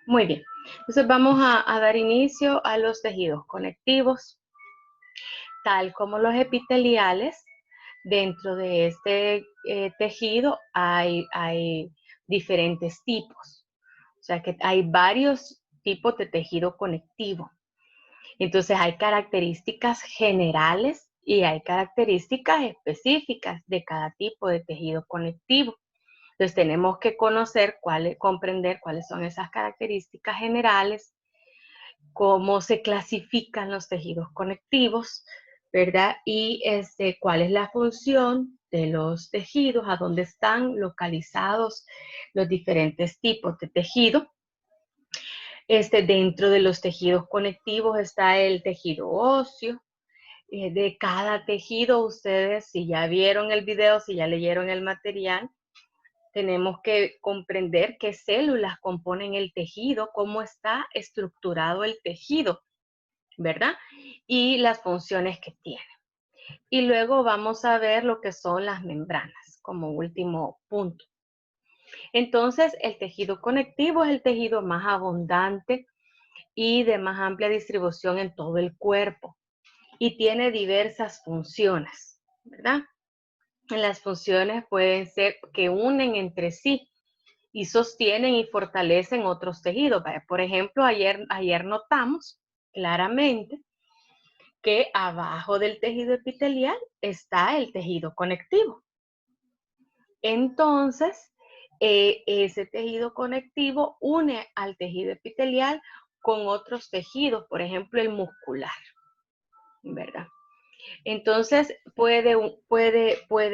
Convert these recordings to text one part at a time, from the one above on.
Muy bien. Entonces vamos a dar inicio a los tejidos conectivos, tal como los epiteliales. Dentro de este tejido hay diferentes tipos. O sea que hay varios tipos de tejido conectivo. Entonces hay características generales y hay características específicas de cada tipo de tejido conectivo. Entonces tenemos que comprender cuáles son esas características generales, cómo se clasifican los tejidos conectivos, ¿verdad? Y cuál es la función de los tejidos, a dónde están localizados los diferentes tipos de tejido. Dentro de los tejidos conectivos está el tejido óseo. De cada tejido, ustedes, si ya vieron el video, si ya leyeron el material, tenemos que comprender qué células componen el tejido, cómo está estructurado el tejido, ¿verdad? Y las funciones que tiene. Y luego vamos a ver lo que son las membranas como último punto. Entonces, el tejido conectivo es el tejido más abundante y de más amplia distribución en todo el cuerpo y tiene diversas funciones, ¿verdad? Las funciones pueden ser que unen entre sí y sostienen y fortalecen otros tejidos. Por ejemplo, ayer notamos claramente que abajo del tejido epitelial está el tejido conectivo. Entonces, ese tejido conectivo une al tejido epitelial con otros tejidos, por ejemplo, el muscular, ¿verdad? Entonces, puede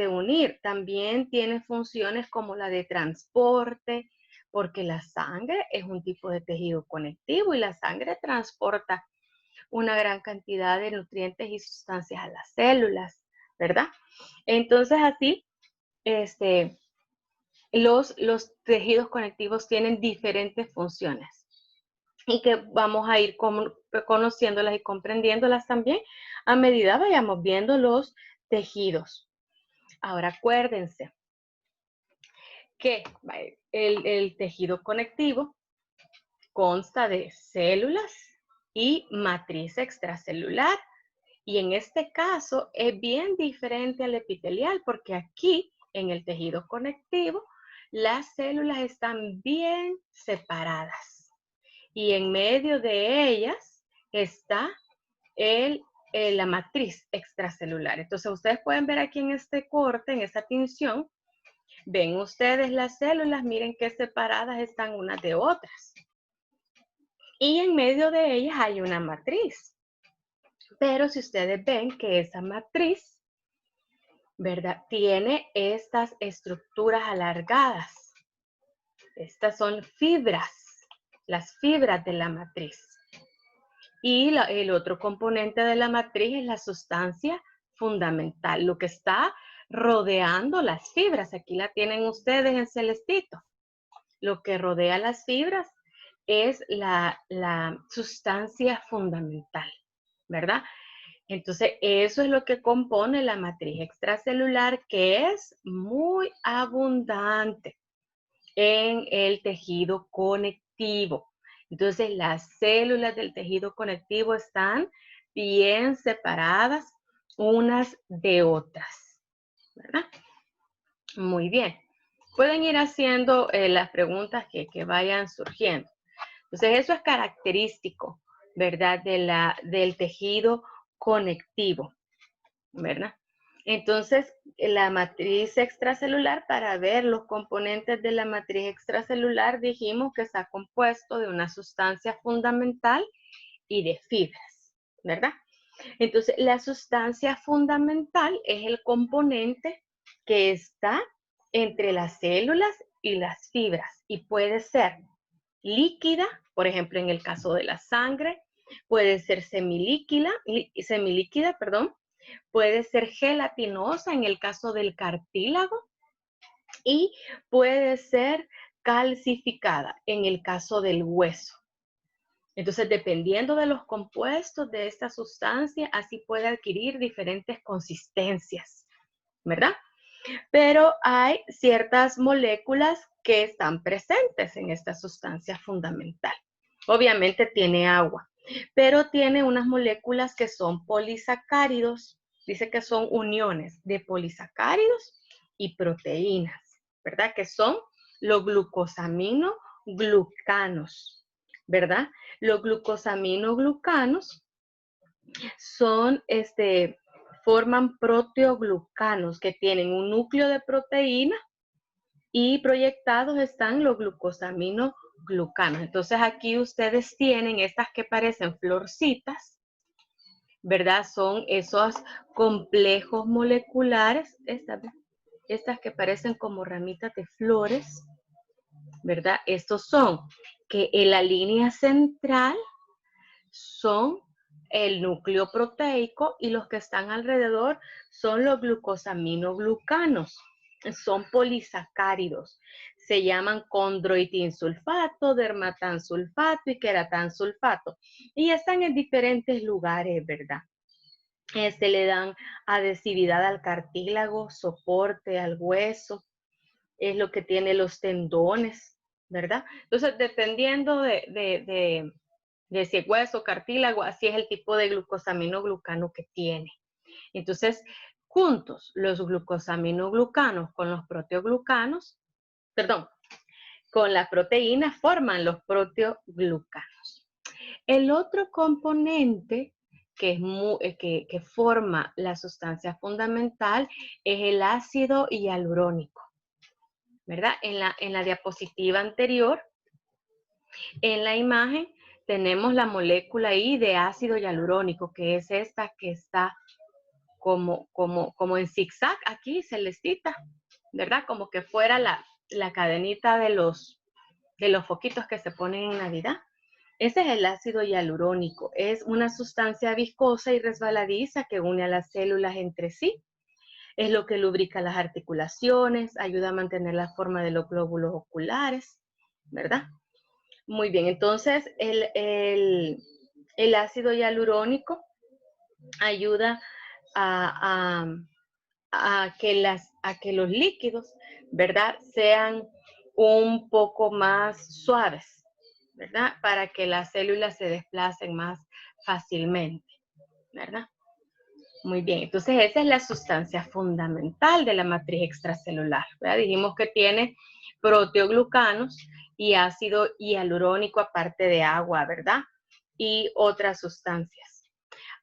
unir. También tiene funciones como la de transporte, porque la sangre es un tipo de tejido conectivo y la sangre transporta una gran cantidad de nutrientes y sustancias a las células, ¿verdad? Entonces, así, los tejidos conectivos tienen diferentes funciones y que vamos a ir conociéndolas y comprendiéndolas también a medida vayamos viendo los tejidos. Ahora acuérdense que el tejido conectivo consta de células y matriz extracelular. Y en este caso es bien diferente al epitelial porque aquí en el tejido conectivo las células están bien separadas y en medio de ellas está la matriz extracelular. Entonces ustedes pueden ver aquí en este corte, en esta tinción, ven ustedes las células, miren qué separadas están unas de otras. Y en medio de ellas hay una matriz. Pero si ustedes ven que esa matriz, ¿verdad? Tiene estas estructuras alargadas. Estas son fibras, las fibras de la matriz. Y el otro componente de la matriz es la sustancia fundamental, lo que está rodeando las fibras. Aquí la tienen ustedes en celestito. Lo que rodea las fibras es la sustancia fundamental, ¿verdad? Entonces, eso es lo que compone la matriz extracelular, que es muy abundante en el tejido conectivo. Entonces, las células del tejido conectivo están bien separadas unas de otras, ¿verdad? Muy bien. Pueden ir haciendo las preguntas que vayan surgiendo. Entonces, eso es característico, ¿verdad? Del tejido conectivo, ¿verdad? Entonces, la matriz extracelular, para ver los componentes de la matriz extracelular, dijimos que está compuesto de una sustancia fundamental y de fibras, ¿verdad? Entonces, la sustancia fundamental es el componente que está entre las células y las fibras y puede ser líquida, por ejemplo, en el caso de la sangre, puede ser semilíquida, perdón, puede ser gelatinosa en el caso del cartílago y puede ser calcificada en el caso del hueso. Entonces, dependiendo de los compuestos de esta sustancia, así puede adquirir diferentes consistencias, ¿verdad? Pero hay ciertas moléculas que están presentes en esta sustancia fundamental. Obviamente tiene agua, pero tiene unas moléculas que son polisacáridos. Dice que son uniones de polisacáridos y proteínas, ¿verdad? Que son los glucosaminoglucanos, ¿verdad? Los glucosaminoglucanos son, forman proteoglucanos que tienen un núcleo de proteína y proyectados están los glucosaminoglucanos. Entonces aquí ustedes tienen estas que parecen florcitas, ¿verdad? Son esos complejos moleculares, estas que parecen como ramitas de flores, ¿verdad? Estos son que en la línea central son el núcleo proteico y los que están alrededor son los glucosaminoglucanos. Son polisacáridos. Se llaman condroitinsulfato, dermatansulfato y queratansulfato. Y están en diferentes lugares, ¿verdad? Le dan adhesividad al cartílago, soporte al hueso, es lo que tiene los tendones, ¿verdad? Entonces, dependiendo de si es hueso, cartílago, así es el tipo de glucosaminoglucano que tiene. Entonces, juntos, los glucosaminoglucanos con los proteoglucanos, perdón, con las proteínas forman los proteoglucanos. El otro componente que forma la sustancia fundamental es el ácido hialurónico, ¿verdad? En la diapositiva anterior, en la imagen, tenemos la molécula ahí de ácido hialurónico, que es esta que está como en zigzag aquí, celestita, ¿verdad? Como que fuera la cadenita de los foquitos que se ponen en Navidad. Ese es el ácido hialurónico. Es una sustancia viscosa y resbaladiza que une a las células entre sí. Es lo que lubrica las articulaciones, ayuda a mantener la forma de los glóbulos oculares, ¿verdad? Muy bien, entonces el ácido hialurónico ayuda a que los líquidos, ¿verdad?, sean un poco más suaves, ¿verdad?, para que las células se desplacen más fácilmente, ¿verdad? Muy bien, entonces esa es la sustancia fundamental de la matriz extracelular, ¿verdad? Dijimos que tiene proteoglucanos y ácido hialurónico aparte de agua, ¿verdad? Y otras sustancias.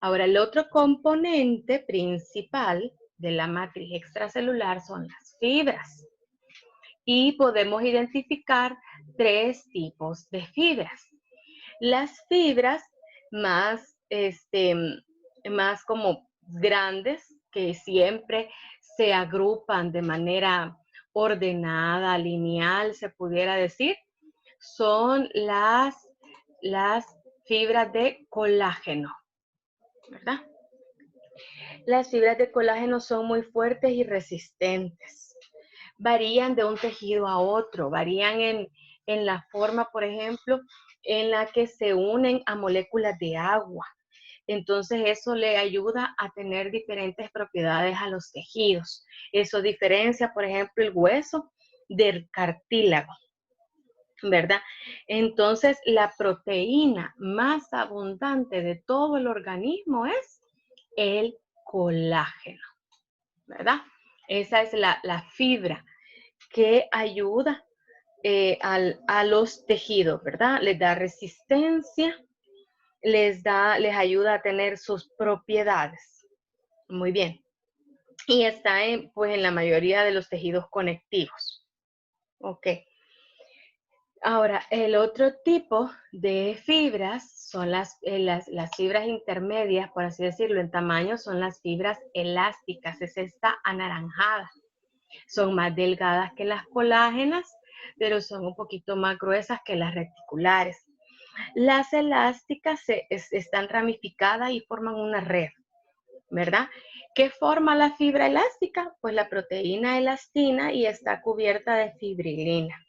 Ahora, el otro componente principal de la matriz extracelular son las fibras. Y podemos identificar 3 tipos de fibras. Las fibras más como grandes, que siempre se agrupan de manera ordenada, lineal, se pudiera decir, son las fibras de colágeno, ¿verdad? Las fibras de colágeno son muy fuertes y resistentes. Varían de un tejido a otro, varían en la forma, por ejemplo, en la que se unen a moléculas de agua. Entonces eso le ayuda a tener diferentes propiedades a los tejidos. Eso diferencia, por ejemplo, el hueso del cartílago, ¿verdad? Entonces la proteína más abundante de todo el organismo es el colágeno, ¿verdad? Esa es la fibra que ayuda a los tejidos, ¿verdad? Les da resistencia, les ayuda a tener sus propiedades. Muy bien. Y está pues en la mayoría de los tejidos conectivos. Ok. Ahora, el otro tipo de fibras son las fibras intermedias, por así decirlo, en tamaño, son las fibras elásticas. Es esta anaranjada. Son más delgadas que las colágenas, pero son un poquito más gruesas que las reticulares. Las elásticas están ramificadas y forman una red, ¿verdad? ¿Qué forma la fibra elástica? Pues la proteína elastina y está cubierta de fibrilina.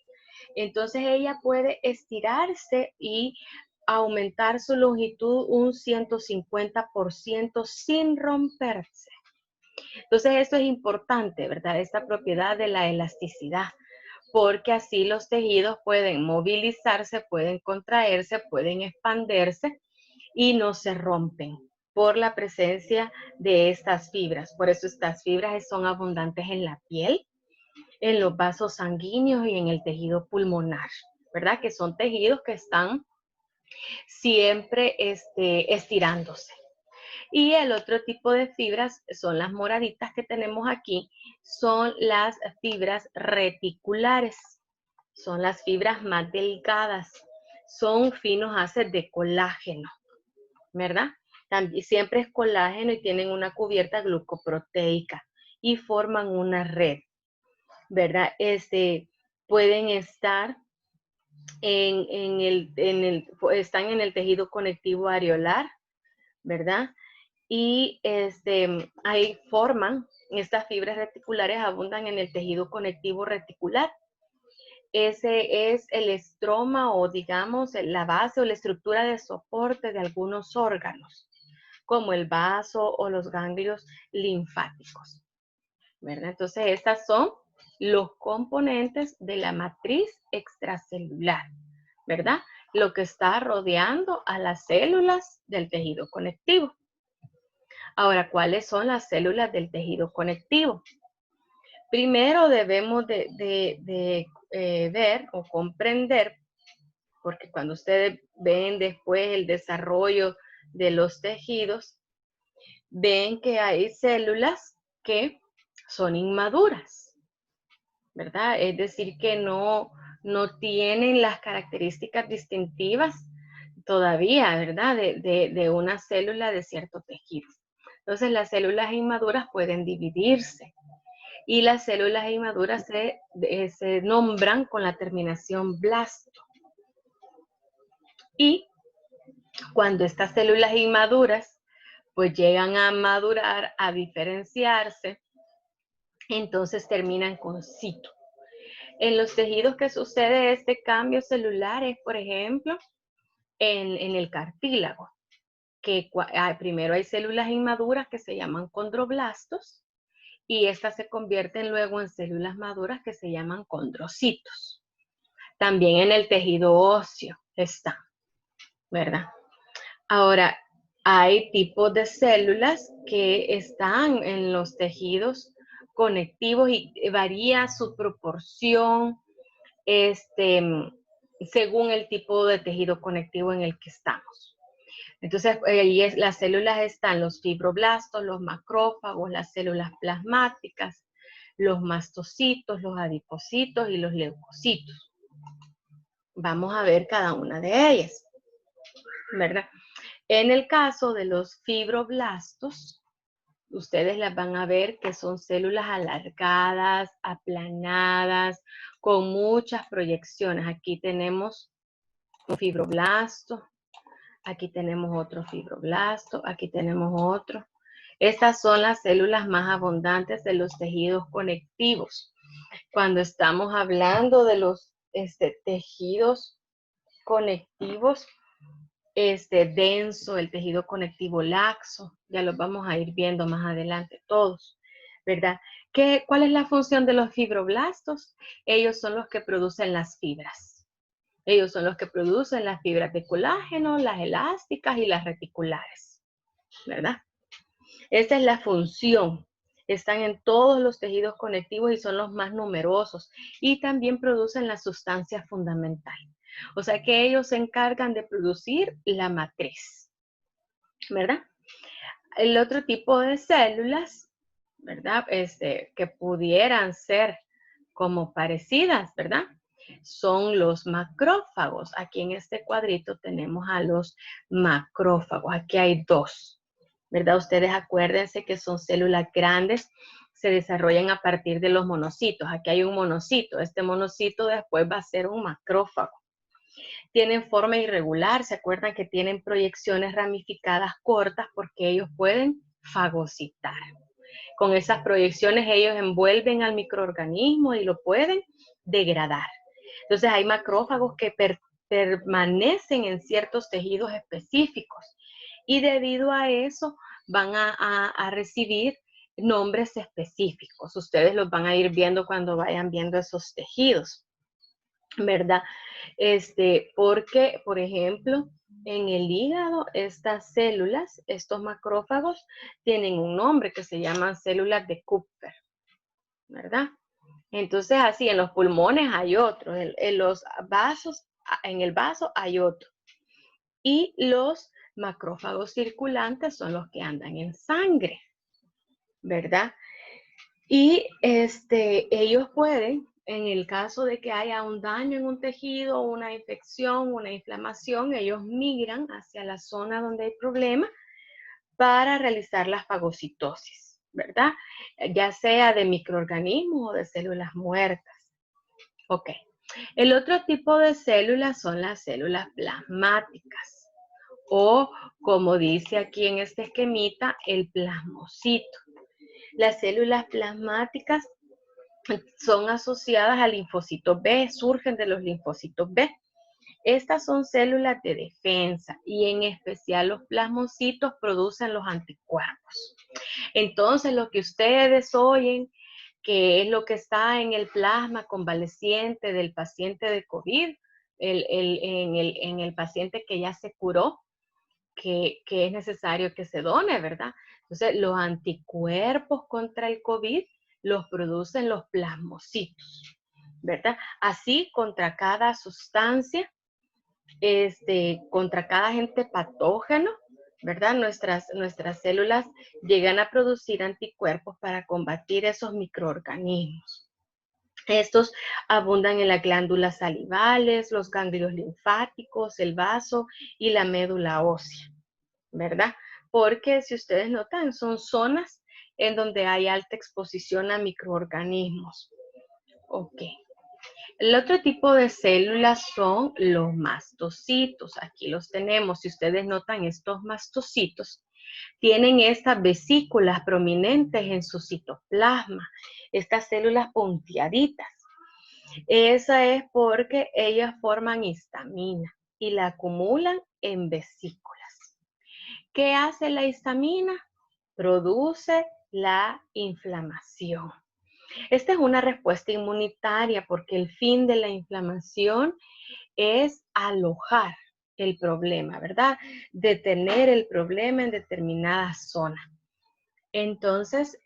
Entonces ella puede estirarse y aumentar su longitud un 150% sin romperse. Entonces, esto es importante, ¿verdad? Esta propiedad de la elasticidad, porque así los tejidos pueden movilizarse, pueden contraerse, pueden expandirse y no se rompen por la presencia de estas fibras. Por eso estas fibras son abundantes en la piel, en los vasos sanguíneos y en el tejido pulmonar, ¿verdad? Que son tejidos que están siempre estirándose. Y el otro tipo de fibras son las moraditas que tenemos aquí, son las fibras reticulares, son las fibras más delgadas, son finos haces de colágeno, ¿verdad? También, siempre es colágeno y tienen una cubierta glucoproteica y forman una red, ¿verdad? Pueden estar están en el tejido conectivo areolar, ¿verdad? Y ahí forman, estas fibras reticulares abundan en el tejido conectivo reticular. Ese es el estroma o digamos la base o la estructura de soporte de algunos órganos, como el vaso o los ganglios linfáticos, ¿verdad? Entonces, estas son los componentes de la matriz extracelular, ¿verdad? Lo que está rodeando a las células del tejido conectivo. Ahora, ¿cuáles son las células del tejido conectivo? Primero debemos de ver o comprender, porque cuando ustedes ven después el desarrollo de los tejidos, ven que hay células que son inmaduras, ¿verdad? Es decir, que no tienen las características distintivas todavía, ¿verdad? De una célula de cierto tejido. Entonces, las células inmaduras pueden dividirse y las células inmaduras se nombran con la terminación blasto. Y cuando estas células inmaduras pues llegan a madurar, a diferenciarse, entonces terminan con cito. En los tejidos que sucede este cambio celular es, por ejemplo, en el cartílago, que primero hay células inmaduras que se llaman condroblastos y estas se convierten luego en células maduras que se llaman condrocitos. También en el tejido óseo está, ¿verdad? Ahora, hay tipos de células que están en los tejidos conectivos y varía su proporción según el tipo de tejido conectivo en el que estamos. Entonces, las células están los fibroblastos, los macrófagos, las células plasmáticas, los mastocitos, los adipocitos y los leucocitos. Vamos a ver cada una de ellas, ¿verdad? En el caso de los fibroblastos, ustedes las van a ver que son células alargadas, aplanadas, con muchas proyecciones. Aquí tenemos un fibroblasto, aquí tenemos otro fibroblasto, aquí tenemos otro. Estas son las células más abundantes de los tejidos conectivos. Cuando estamos hablando de los tejidos conectivos, denso, el tejido conectivo laxo, ya los vamos a ir viendo más adelante todos, ¿verdad? ¿Cuál es la función de los fibroblastos? Ellos son los que producen las fibras. Ellos son los que producen las fibras de colágeno, las elásticas y las reticulares, ¿verdad? Esta es la función. Están en todos los tejidos conectivos y son los más numerosos y también producen la sustancia fundamental. O sea que ellos se encargan de producir la matriz, ¿verdad? El otro tipo de células, ¿verdad? Que pudieran ser como parecidas, ¿verdad? Son los macrófagos. Aquí en este cuadrito tenemos a los macrófagos. Aquí hay dos, ¿verdad? Ustedes acuérdense que son células grandes, se desarrollan a partir de los monocitos. Aquí hay un monocito. Este monocito después va a ser un macrófago. Tienen forma irregular, ¿se acuerdan que tienen proyecciones ramificadas cortas porque ellos pueden fagocitar? Con esas proyecciones ellos envuelven al microorganismo y lo pueden degradar. Entonces hay macrófagos que permanecen en ciertos tejidos específicos y debido a eso van a recibir nombres específicos. Ustedes los van a ir viendo cuando vayan viendo esos tejidos, ¿verdad? Porque, por ejemplo, en el hígado, estas células, estos macrófagos, tienen un nombre que se llaman células de Kupfer, ¿verdad? Entonces, así, en los pulmones hay otro, en los vasos, en el vaso hay otro. Y los macrófagos circulantes son los que andan en sangre, ¿verdad? Y ellos pueden, en el caso de que haya un daño en un tejido, una infección, una inflamación, ellos migran hacia la zona donde hay problema para realizar la fagocitosis, ¿verdad? Ya sea de microorganismos o de células muertas. Ok. El otro tipo de células son las células plasmáticas o, como dice aquí en este esquemita, el plasmocito. Las células plasmáticas son asociadas al linfocito B, surgen de los linfocitos B. Estas son células de defensa y en especial los plasmocitos producen los anticuerpos. Entonces, lo que ustedes oyen, que es lo que está en el plasma convaleciente del paciente de COVID, en el paciente que ya se curó, que es necesario que se done, ¿verdad? Entonces, los anticuerpos contra el COVID los producen los plasmocitos, ¿verdad? Así, contra cada sustancia, contra cada agente patógeno, ¿verdad? Nuestras células llegan a producir anticuerpos para combatir esos microorganismos. Estos abundan en las glándulas salivales, los ganglios linfáticos, el vaso y la médula ósea, ¿verdad? Porque si ustedes notan, son zonas en donde hay alta exposición a microorganismos. Ok. El otro tipo de células son los mastocitos. Aquí los tenemos. Si ustedes notan, estos mastocitos tienen estas vesículas prominentes en su citoplasma, estas células punteaditas. Esa es porque ellas forman histamina y la acumulan en vesículas. ¿Qué hace la histamina? Produce la inflamación. Esta es una respuesta inmunitaria porque el fin de la inflamación es alojar el problema, ¿verdad? Detener el problema en determinada zona. Entonces,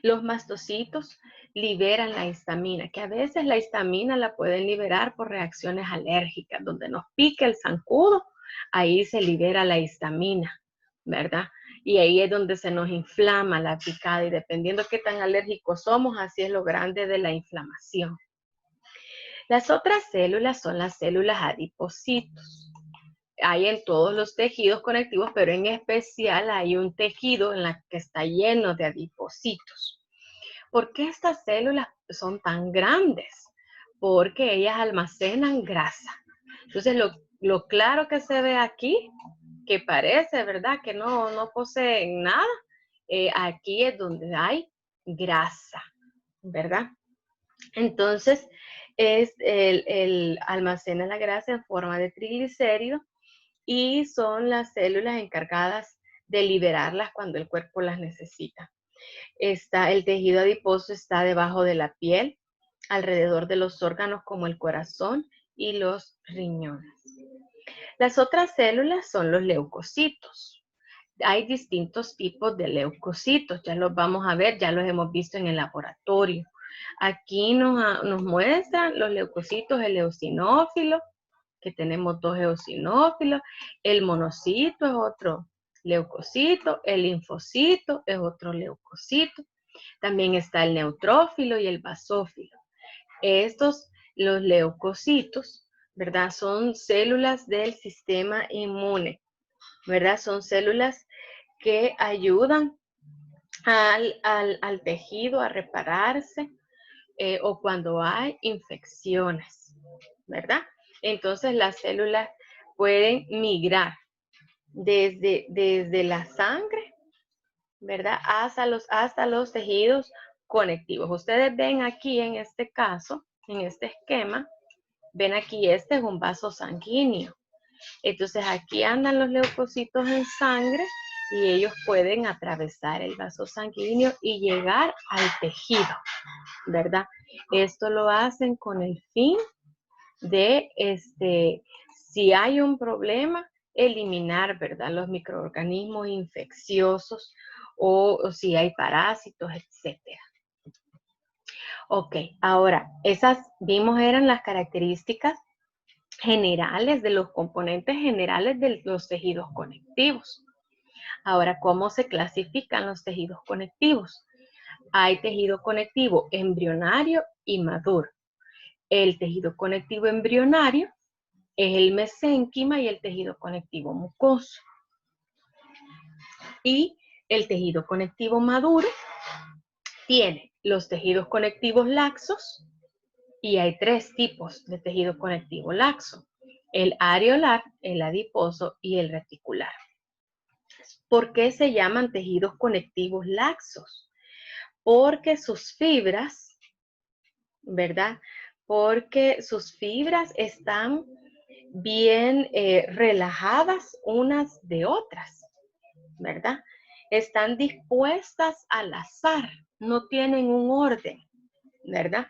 los mastocitos liberan la histamina, que a veces la histamina la pueden liberar por reacciones alérgicas, donde nos pica el zancudo, ahí se libera la histamina, ¿verdad? Y ahí es donde se nos inflama la picada y dependiendo qué tan alérgicos somos, así es lo grande de la inflamación. Las otras células son las células adipocitos. Hay en todos los tejidos conectivos, pero en especial hay un tejido en la que está lleno de adipocitos. ¿Por qué estas células son tan grandes? Porque ellas almacenan grasa. Entonces, lo claro que se ve aquí, que parece, ¿verdad? Que no poseen nada, aquí es donde hay grasa, ¿verdad? Entonces, almacena la grasa en forma de triglicéridos y son las células encargadas de liberarlas cuando el cuerpo las necesita. El tejido adiposo está debajo de la piel, alrededor de los órganos como el corazón y los riñones. Las otras células son los leucocitos. Hay distintos tipos de leucocitos, ya los vamos a ver, ya los hemos visto en el laboratorio. Aquí nos muestran los leucocitos, el eosinófilo, que tenemos 2 eosinófilos, el monocito es otro leucocito, el linfocito es otro leucocito, también está el neutrófilo y el basófilo. Los leucocitos, ¿verdad? Son células del sistema inmune, ¿verdad? Son células que ayudan al tejido a repararse o cuando hay infecciones, ¿verdad? Entonces las células pueden migrar desde la sangre, ¿verdad? Hasta los tejidos conectivos. Ustedes ven aquí en este caso, en este esquema, ven aquí, este es un vaso sanguíneo. Entonces aquí andan los leucocitos en sangre y ellos pueden atravesar el vaso sanguíneo y llegar al tejido, ¿verdad? Esto lo hacen con el fin de, si hay un problema, eliminar, ¿verdad? Los microorganismos infecciosos o si hay parásitos, etcétera. Ok, ahora, esas vimos eran las características generales de los componentes generales de los tejidos conectivos. Ahora, ¿cómo se clasifican los tejidos conectivos? Hay tejido conectivo embrionario y maduro. El tejido conectivo embrionario es el mesénquima y el tejido conectivo mucoso. Y el tejido conectivo maduro tiene los tejidos conectivos laxos y hay 3 tipos de tejido conectivo laxo: el areolar, el adiposo y el reticular. ¿Por qué se llaman tejidos conectivos laxos? Porque sus fibras, ¿verdad? Porque sus fibras están bien relajadas unas de otras, ¿verdad? Están dispuestas al azar, no tienen un orden, ¿verdad?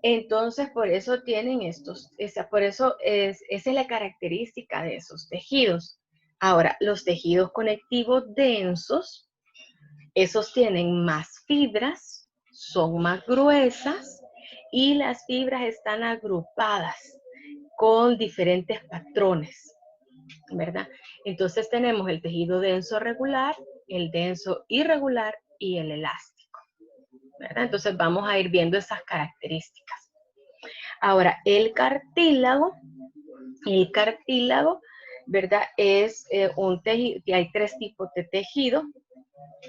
Entonces, por eso tienen esa es la característica de esos tejidos. Ahora, los tejidos conectivos densos, esos tienen más fibras, son más gruesas y las fibras están agrupadas con diferentes patrones, ¿verdad? Entonces tenemos el tejido denso regular, el denso irregular y el elástico, ¿verdad? Entonces vamos a ir viendo esas características. Ahora, el cartílago, ¿verdad? Es un tejido, hay 3 tipos de tejido,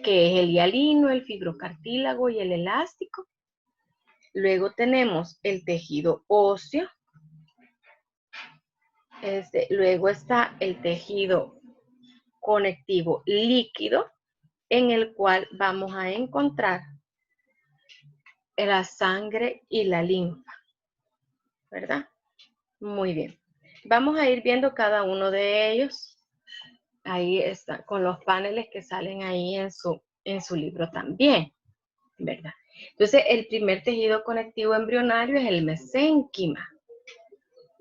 que es el hialino, el fibrocartílago y el elástico. Luego tenemos el tejido óseo. Luego está el tejido conectivo líquido, en el cual vamos a encontrar la sangre y la linfa, ¿verdad? Muy bien. Vamos a ir viendo cada uno de ellos. Ahí está, con los paneles que salen ahí en su libro también, ¿verdad? Entonces, el primer tejido conectivo embrionario es el mesénquima.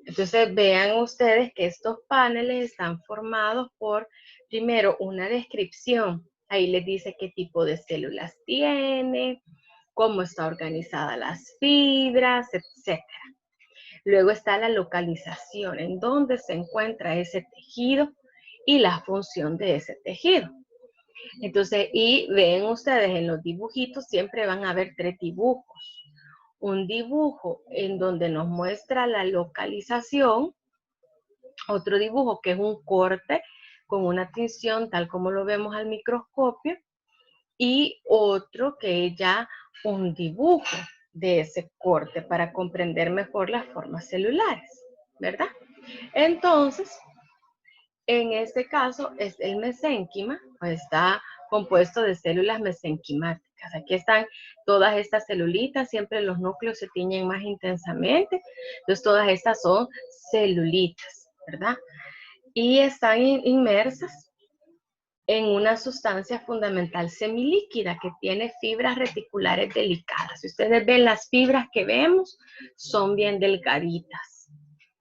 Entonces, vean ustedes que estos paneles están formados por, primero, una descripción. Ahí les dice qué tipo de células tiene, cómo está organizada las fibras, etc. Luego está la localización, en dónde se encuentra ese tejido y la función de ese tejido. Entonces, y ven ustedes en los dibujitos, siempre van a ver 3 dibujos. Un dibujo en donde nos muestra la localización, otro dibujo que es un corte con una tinción tal como lo vemos al microscopio, y otro que es ya un dibujo de ese corte para comprender mejor las formas celulares, ¿verdad? Entonces, en este caso, es el mesénquima, pues está compuesto de células mesenquimáticas. Aquí están todas estas celulitas, siempre los núcleos se tiñen más intensamente, entonces todas estas son celulitas, ¿verdad? Y están inmersas en una sustancia fundamental semilíquida que tiene fibras reticulares delicadas. Si ustedes ven las fibras que vemos, son bien delgaditas,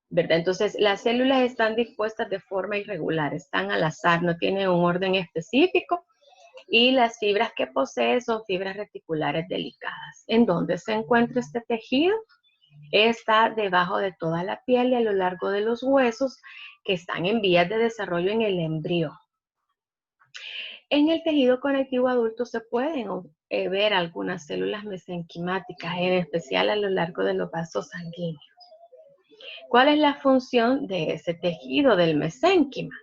¿verdad? Entonces, las células están dispuestas de forma irregular, están al azar, no tienen un orden específico, y las fibras que posee son fibras reticulares delicadas. ¿En dónde se encuentra este tejido? Está debajo de toda la piel y a lo largo de los huesos que están en vías de desarrollo en el embrión. En el tejido conectivo adulto se pueden ver algunas células mesenquimáticas, en especial a lo largo de los vasos sanguíneos. ¿Cuál es la función de ese tejido del mesénquima?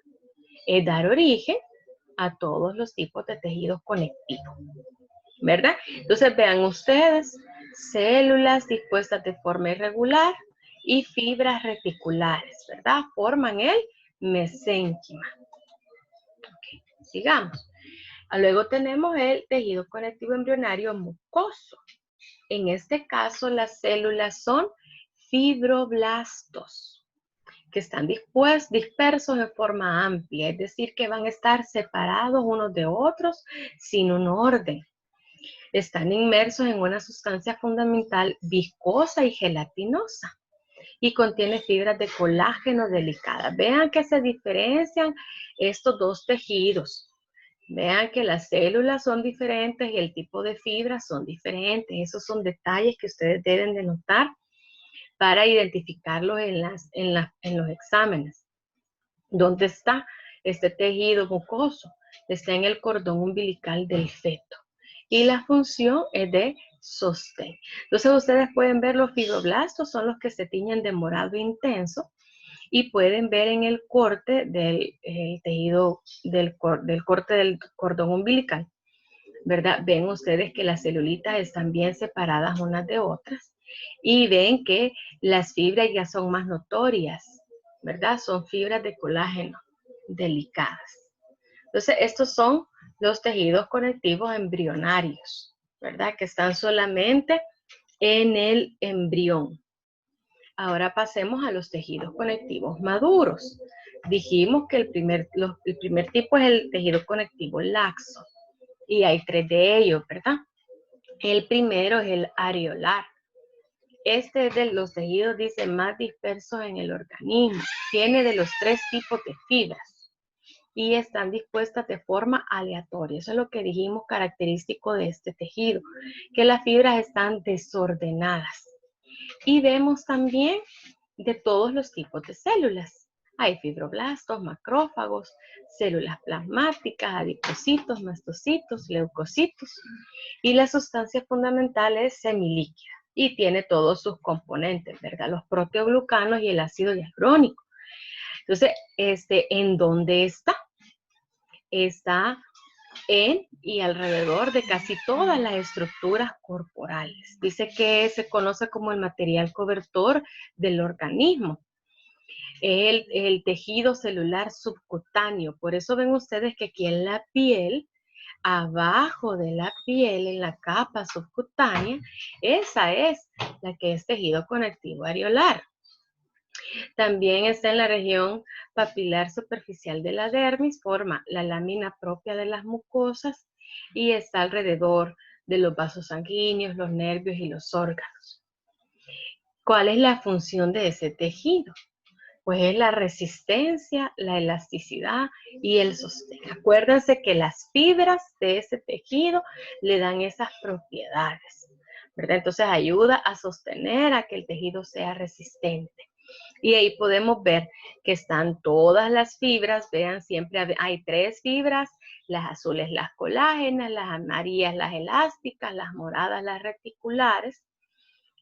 Es dar origen a todos los tipos de tejidos conectivos, ¿verdad? Entonces vean ustedes, células dispuestas de forma irregular y fibras reticulares, ¿verdad? Forman el mesénquima. Okay, sigamos. Luego tenemos el tejido conectivo embrionario mucoso. En este caso, las células son fibroblastos. que están dispersos en forma amplia, es decir, que van a estar separados unos de otros sin un orden. Están inmersos en una sustancia fundamental viscosa y gelatinosa y contiene fibras de colágeno delicadas. Vean que se diferencian estos dos tejidos. Vean que las células son diferentes y el tipo de fibras son diferentes. Esos son detalles que ustedes deben de notar para identificarlos en los exámenes. ¿Dónde está este tejido mucoso? Está en el cordón umbilical del feto. Y la función es de sostén. Entonces ustedes pueden ver los fibroblastos, son los que se tiñen de morado intenso. Y pueden ver en el corte del tejido, del corte del cordón umbilical, ¿verdad? Ven ustedes que las celulitas están bien separadas unas de otras y ven que las fibras ya son más notorias, ¿verdad? Son fibras de colágeno delicadas. Entonces, estos son los tejidos conectivos embrionarios, ¿verdad? Que están solamente en el embrión. Ahora pasemos a los tejidos conectivos maduros. Dijimos que el primer tipo es el tejido conectivo laxo. Y hay 3 de ellos, ¿verdad? El primero es el areolar. Este es de los tejidos, dice, más dispersos en el organismo. Tiene de los 3 tipos de fibras y están dispuestas de forma aleatoria. Eso es lo que dijimos característico de este tejido, que las fibras están desordenadas. Y vemos también de todos los tipos de células. Hay fibroblastos, macrófagos, células plasmáticas, adipocitos, mastocitos, leucocitos. Y la sustancia fundamental es semilíquida y tiene todos sus componentes, ¿verdad? Los proteoglucanos y el ácido hialurónico. Entonces, ¿en dónde está? Está en y alrededor de casi todas las estructuras corporales. Dice que se conoce como el material cobertor del organismo. El tejido celular subcutáneo. Por eso ven ustedes que aquí en la piel, abajo de la piel, en la capa subcutánea, esa es la que es tejido conectivo areolar. También está en la región papilar superficial de la dermis, forma la lámina propia de las mucosas y está alrededor de los vasos sanguíneos, los nervios y los órganos. ¿Cuál es la función de ese tejido? Pues es la resistencia, la elasticidad y el sostén. Acuérdense que las fibras de ese tejido le dan esas propiedades, ¿verdad? Entonces ayuda a sostener a que el tejido sea resistente. Y ahí podemos ver que están todas las fibras, vean, siempre hay 3 fibras, las azules las colágenas, las amarillas las elásticas, las moradas las reticulares,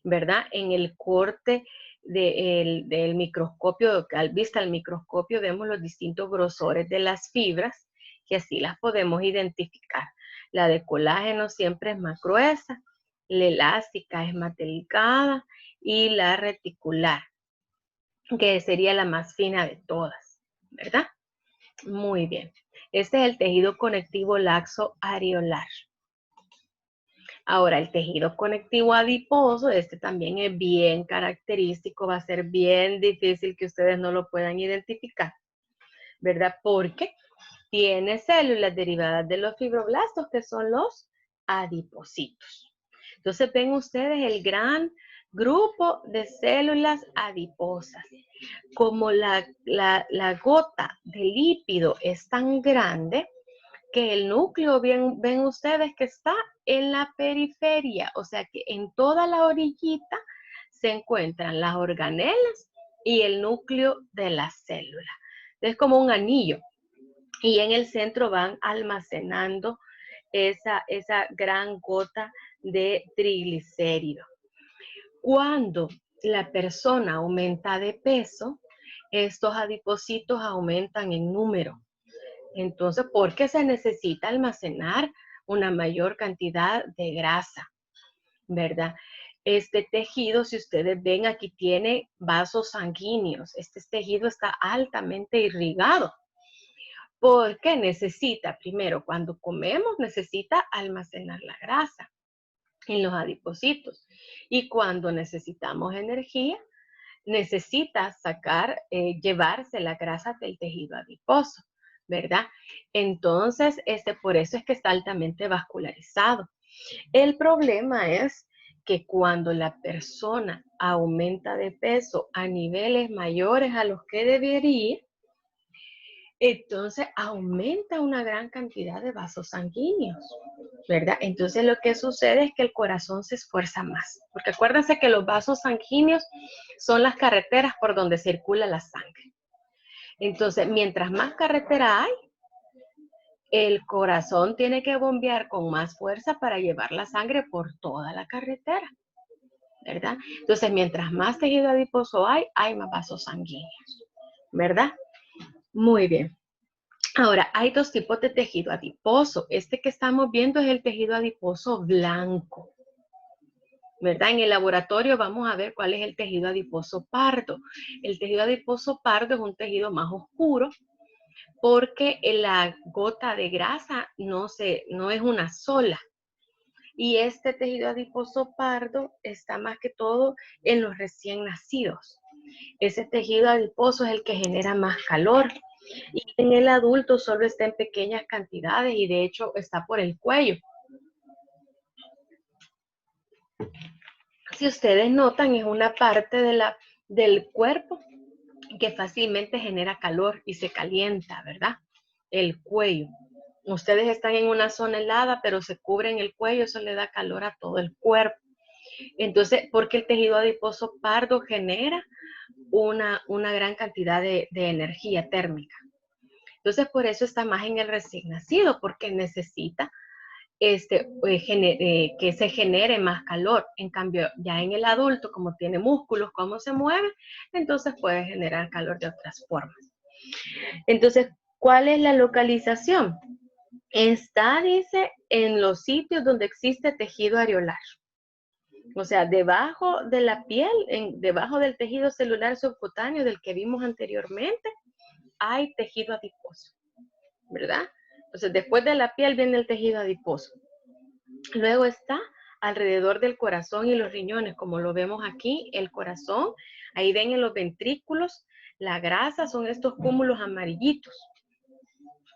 ¿verdad? En el corte del microscopio, al vista al microscopio, vemos los distintos grosores de las fibras, que así las podemos identificar. La de colágeno siempre es más gruesa, la elástica es más delicada y la reticular, que sería la más fina de todas, ¿verdad? Muy bien. Este es el tejido conectivo laxo areolar. Ahora, el tejido conectivo adiposo, este también es bien característico, va a ser bien difícil que ustedes no lo puedan identificar, ¿verdad? Porque tiene células derivadas de los fibroblastos, que son los adipocitos. Entonces, ven ustedes el gran grupo de células adiposas. Como la gota de lípido es tan grande, que el núcleo, ven ustedes que está en la periferia, o sea que en toda la orillita se encuentran las organelas y el núcleo de la célula. Es como un anillo y en el centro van almacenando esa gran gota de triglicéridos. Cuando la persona aumenta de peso, estos adipocitos aumentan en número. Entonces, porque se necesita almacenar una mayor cantidad de grasa, ¿verdad? Este tejido, si ustedes ven, aquí tiene vasos sanguíneos. Este tejido está altamente irrigado. Porque necesita, primero, cuando comemos, necesita almacenar la grasa en los adipocitos. Y cuando necesitamos energía, necesita llevarse la grasa del tejido adiposo, ¿verdad? Entonces, por eso es que está altamente vascularizado. El problema es que cuando la persona aumenta de peso a niveles mayores a los que debería ir, entonces aumenta una gran cantidad de vasos sanguíneos, ¿verdad? Entonces lo que sucede es que el corazón se esfuerza más, porque acuérdense que los vasos sanguíneos son las carreteras por donde circula la sangre. Entonces, mientras más carretera hay, el corazón tiene que bombear con más fuerza para llevar la sangre por toda la carretera, ¿verdad? Entonces, mientras más tejido adiposo hay más vasos sanguíneos, ¿verdad? Muy bien. Ahora, hay dos tipos de tejido adiposo. Este que estamos viendo es el tejido adiposo blanco, ¿verdad? En el laboratorio vamos a ver cuál es el tejido adiposo pardo. El tejido adiposo pardo es un tejido más oscuro porque la gota de grasa no es una sola. Y este tejido adiposo pardo está más que todo en los recién nacidos. Ese tejido adiposo es el que genera más calor. Y en el adulto solo está en pequeñas cantidades y de hecho está por el cuello. Si ustedes notan, es una parte del cuerpo que fácilmente genera calor y se calienta, ¿verdad? El cuello. Ustedes están en una zona helada, pero se cubren el cuello, eso le da calor a todo el cuerpo. Entonces, porque el tejido adiposo pardo genera una gran cantidad de energía térmica. Entonces, por eso está más en el recién nacido, porque necesita que se genere más calor. En cambio, ya en el adulto, como tiene músculos, cómo se mueve, entonces puede generar calor de otras formas. Entonces, ¿cuál es la localización? Está, dice, en los sitios donde existe tejido areolar. O sea, debajo de la piel, debajo del tejido celular subcutáneo del que vimos anteriormente, hay tejido adiposo, ¿verdad? Entonces, después de la piel viene el tejido adiposo. Luego está alrededor del corazón y los riñones, como lo vemos aquí, el corazón, ahí ven en los ventrículos, la grasa son estos cúmulos amarillitos.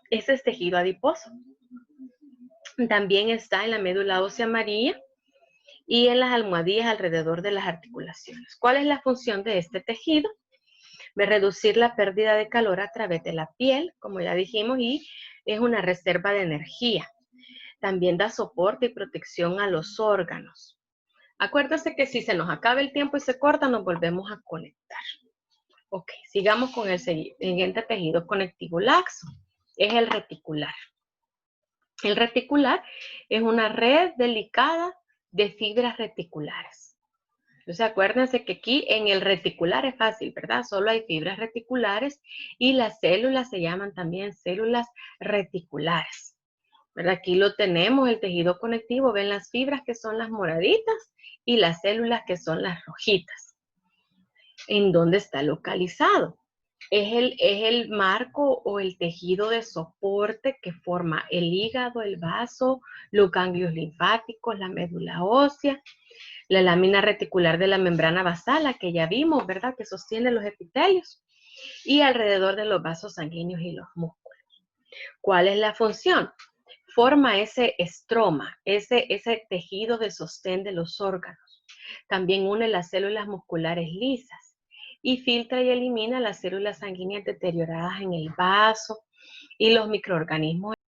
Ese es tejido adiposo. También está en la médula ósea amarilla y en las almohadillas alrededor de las articulaciones. ¿Cuál es la función de este tejido? De reducir la pérdida de calor a través de la piel, como ya dijimos, y es una reserva de energía. También da soporte y protección a los órganos. Acuérdense que si se nos acaba el tiempo y se corta, nos volvemos a conectar. Ok, sigamos con el siguiente tejido conectivo laxo. Es el reticular. El reticular es una red delicada de fibras reticulares. Entonces acuérdense que aquí en el reticular es fácil, ¿verdad? Solo hay fibras reticulares y las células se llaman también células reticulares. ¿Verdad? Aquí lo tenemos, el tejido conectivo, ven las fibras que son las moraditas y las células que son las rojitas. ¿En dónde está localizado? Es el marco o el tejido de soporte que forma el hígado, el vaso, los ganglios linfáticos, la médula ósea, la lámina reticular de la membrana basal, la que ya vimos, ¿verdad? Que sostiene los epitelios, y alrededor de los vasos sanguíneos y los músculos. ¿Cuál es la función? Forma ese estroma, ese tejido de sostén de los órganos. También une las células musculares lisas y filtra y elimina las células sanguíneas deterioradas en el vaso y los microorganismos